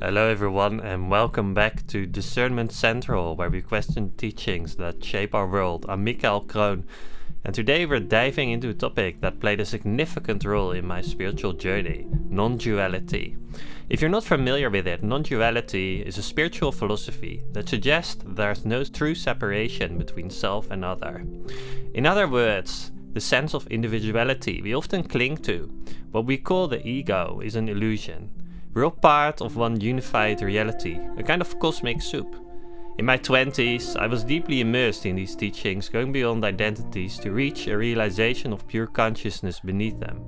Hello everyone and welcome back to Discernment Central, where we question teachings that shape our world. I'm Michael Kroon, and today we're diving into a topic that played a significant role in my spiritual journey, non-duality. If you're not familiar with it, non-duality is a spiritual philosophy that suggests there's no true separation between self and other. In other words, the sense of individuality we often cling to, what we call the ego, is an illusion. We're all part of one unified reality, a kind of cosmic soup. In my 20s, I was deeply immersed in these teachings, going beyond identities to reach a realization of pure consciousness beneath them.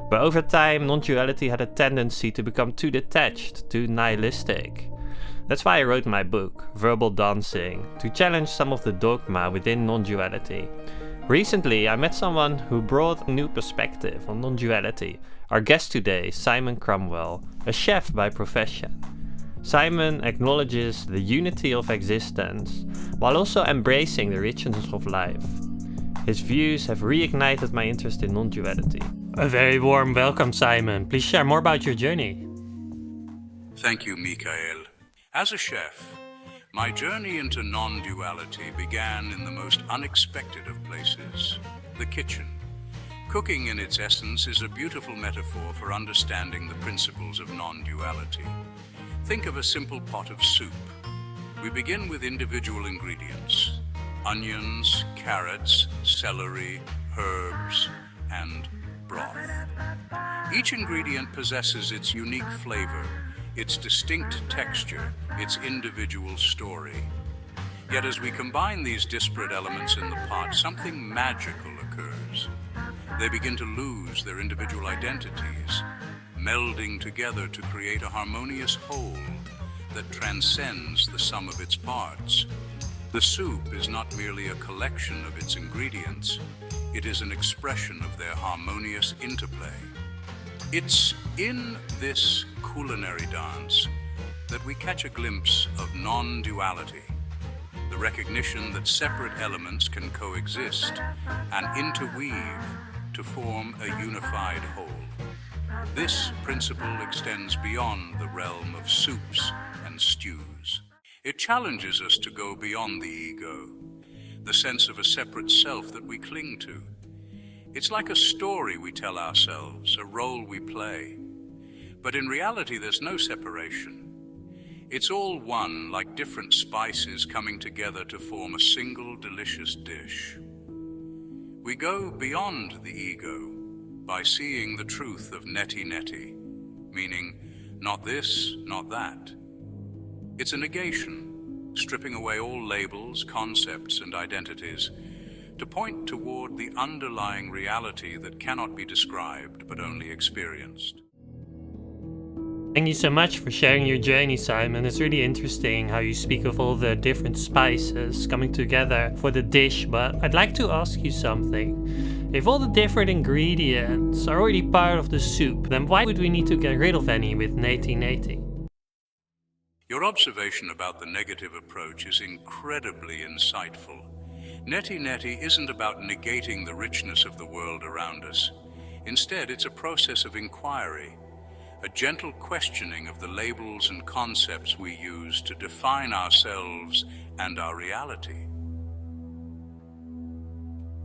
But over time, non-duality had a tendency to become too detached, too nihilistic. That's why I wrote my book, Verbal Dancing, to challenge some of the dogma within non-duality. Recently, I met someone who brought a new perspective on non-duality. Our guest today, Simon Crumbwell, a chef by profession. Simon acknowledges the unity of existence, while also embracing the richness of life. His views have reignited my interest in non-duality. A very warm welcome, Simon. Please share more about your journey. Thank you, Michael. As a chef, my journey into non-duality began in the most unexpected of places, the kitchen. Cooking in its essence is a beautiful metaphor for understanding the principles of non-duality. Think of a simple pot of soup. We begin with individual ingredients: onions, carrots, celery, herbs, and broth. Each ingredient possesses its unique flavor, its distinct texture, its individual story. Yet as we combine these disparate elements in the pot, something magical occurs. They begin to lose their individual identities, melding together to create a harmonious whole that transcends the sum of its parts. The soup is not merely a collection of its ingredients, it is an expression of their harmonious interplay. It's in this culinary dance that we catch a glimpse of non-duality, the recognition that separate elements can coexist and interweave to form a unified whole. This principle extends beyond the realm of soups and stews. It challenges us to go beyond the ego, the sense of a separate self that we cling to. It's like a story we tell ourselves, a role we play. But in reality, there's no separation. It's all one, like different spices coming together to form a single delicious dish. We go beyond the ego by seeing the truth of neti-neti, meaning not this, not that. It's a negation, stripping away all labels, concepts, and identities to point toward the underlying reality that cannot be described but only experienced. Thank you so much for sharing your journey, Simon. It's really interesting how you speak of all the different spices coming together for the dish, but I'd like to ask you something. If all the different ingredients are already part of the soup, then why would we need to get rid of any with neti-neti? Your observation about the negative approach is incredibly insightful. Neti-neti isn't about negating the richness of the world around us. Instead, it's a process of inquiry, a gentle questioning of the labels and concepts we use to define ourselves and our reality.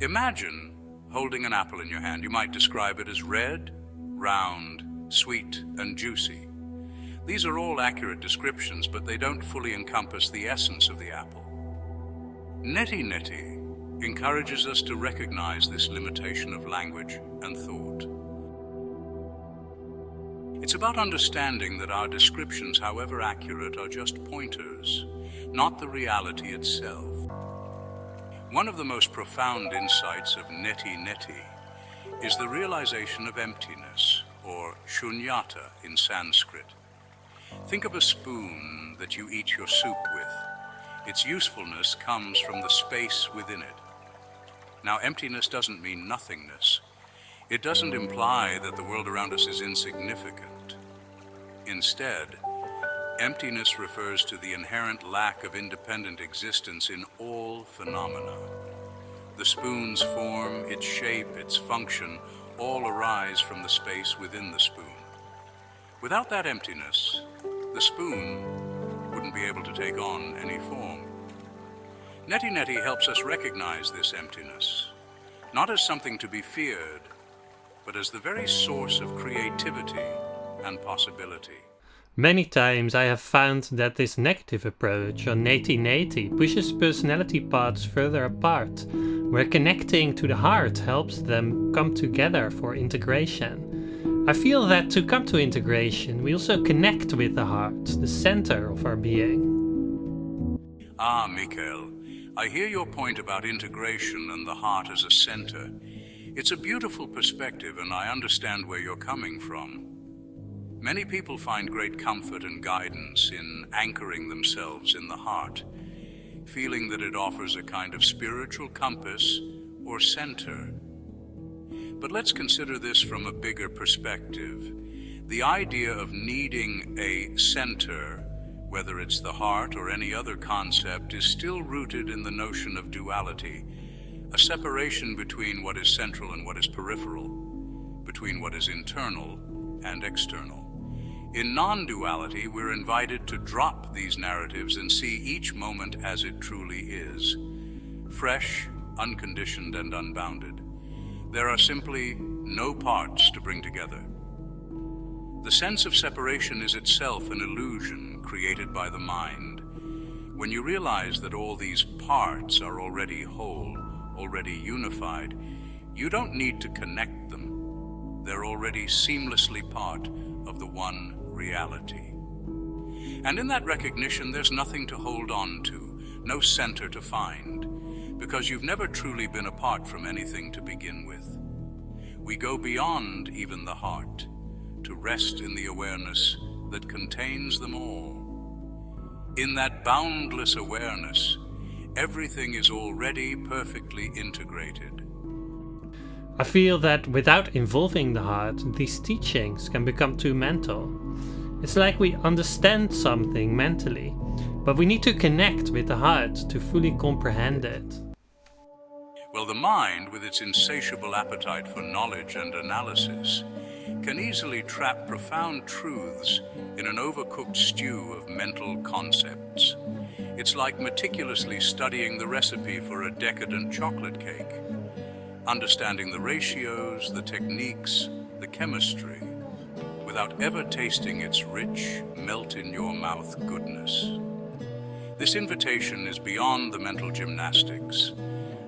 Imagine holding an apple in your hand. You might describe it as red, round, sweet, and juicy. These are all accurate descriptions, but they don't fully encompass the essence of the apple. Neti-neti encourages us to recognize this limitation of language and thought. It's about understanding that our descriptions, however accurate, are just pointers, not the reality itself. One of the most profound insights of neti-neti is the realization of emptiness, or shunyata in Sanskrit. Think of a spoon that you eat your soup with. Its usefulness comes from the space within it. Now, emptiness doesn't mean nothingness. It doesn't imply that the world around us is insignificant. Instead, emptiness refers to the inherent lack of independent existence in all phenomena. The spoon's form, its shape, its function, all arise from the space within the spoon. Without that emptiness, The spoon wouldn't be able to take on any form. Neti Neti helps us recognize this emptiness, not as something to be feared, but as the very source of creativity and possibility. Many times I have found that this negative approach on Neti Neti pushes personality paths further apart, where connecting to the heart helps them come together for integration. I feel that to come to integration, we also connect with the heart, the center of our being. Ah, Mikael, I hear your point about integration and the heart as a center. It's a beautiful perspective, and I understand where you're coming from. Many people find great comfort and guidance in anchoring themselves in the heart, feeling that it offers a kind of spiritual compass or center. But let's consider this from a bigger perspective. The idea of needing a center, whether it's the heart or any other concept, is still rooted in the notion of duality, a separation between what is central and what is peripheral, between what is internal and external. In non-duality, we're invited to drop these narratives and see each moment as it truly is, fresh, unconditioned, and unbounded. There are simply no parts to bring together. The sense of separation is itself an illusion created by the mind. When you realize that all these parts are already whole, already unified, you don't need to connect them. They're already seamlessly part of the one reality. And in that recognition, there's nothing to hold on to, no center to find, because you've never truly been apart from anything to begin with. We go beyond even the heart to rest in the awareness that contains them all. In that boundless awareness, everything is already perfectly integrated. I feel that without involving the heart, these teachings can become too mental. It's like we understand something mentally, but we need to connect with the heart to fully comprehend it. Well, the mind, with its insatiable appetite for knowledge and analysis, can easily trap profound truths in an overcooked stew of mental concepts. It's like meticulously studying the recipe for a decadent chocolate cake, understanding the ratios, the techniques, the chemistry, without ever tasting its rich, melt-in-your-mouth goodness. This invitation is beyond the mental gymnastics,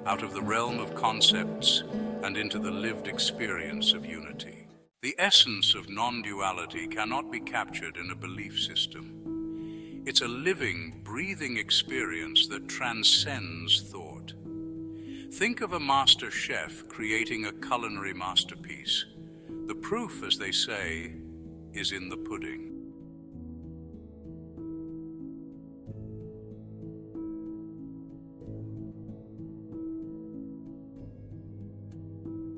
out of the realm of concepts and into the lived experience of unity. The essence of non-duality cannot be captured in a belief system. It's a living, breathing experience that transcends thought. Think of a master chef creating a culinary masterpiece. The proof, as they say, is in the pudding.